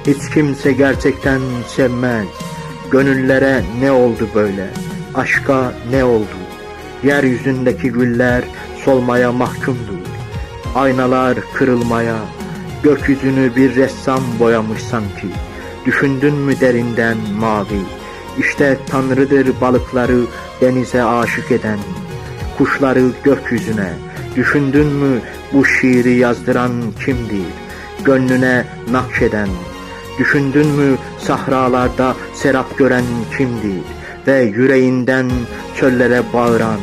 Hiç kimse gerçekten sevmez. Gönüllere ne oldu böyle? Aşka ne oldu? Yeryüzündeki güller solmaya mahkumdur. Aynalar kırılmaya, gökyüzünü bir ressam boyamış sanki. Düşündün mü derinden mavi? İşte Tanrı'dır balıkları denize aşık eden, kuşları gökyüzüne. Düşündün mü bu şiiri yazdıran kimdir? Gönlüne nakşeden. Düşündün mü sahralarda serap gören kimdir? Ve yüreğinden çöllere bağıran.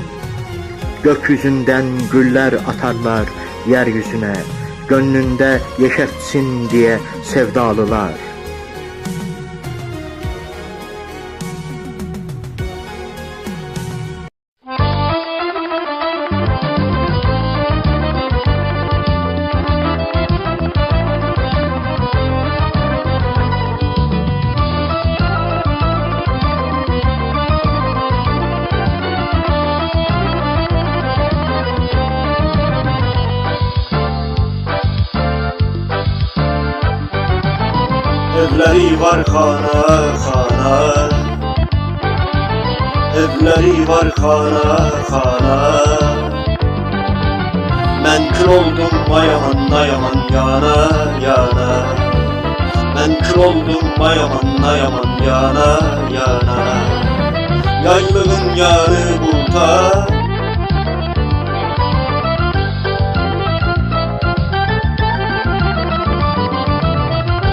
Gökyüzünden güller atarlar yeryüzüne, gönlünde yeşertsin diye sevdalılar. Evleri var xana xana, evleri var xana xana. Mən kül oldum ayaman ayaman yana yana. Mən kül oldum ayaman ayaman yana yana. Yaylığın yanı burada,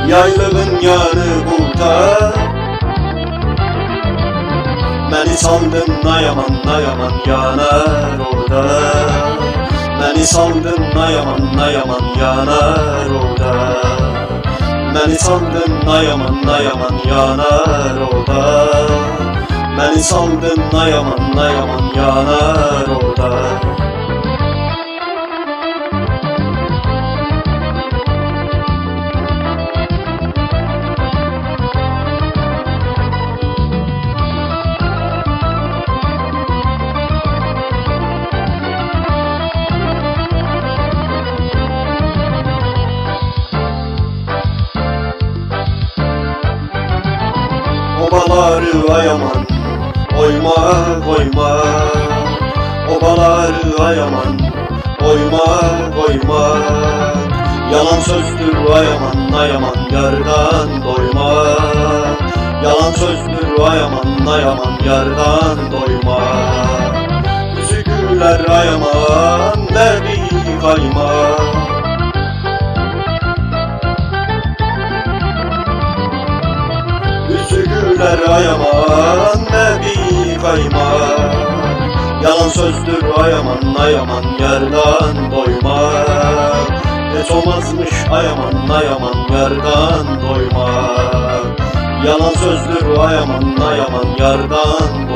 yaylığın yanı burada. Məni saldın ayaman ayaman yanar orada. Məni saldın ayaman ayaman yanar orada. Məni saldın ayaman ayaman yanar orada. Məni saldın ayaman ayaman yanar orada. Obaları ayaman, oyma koyma. Obaları ayaman, oyma koyma. Yalan sözdür ayaman ayaman yardan doyma. Yalan sözdür ayaman ayaman yardan doyma. Yüzü güler ayaman derdi kayma. Güller ayaman nebi kayma. Yalan sözdür ayaman ayaman yerden doymak. Hiç olmazmış ayaman ayaman yerden doymak. Yalan sözdür ayaman ayaman yerden doymak.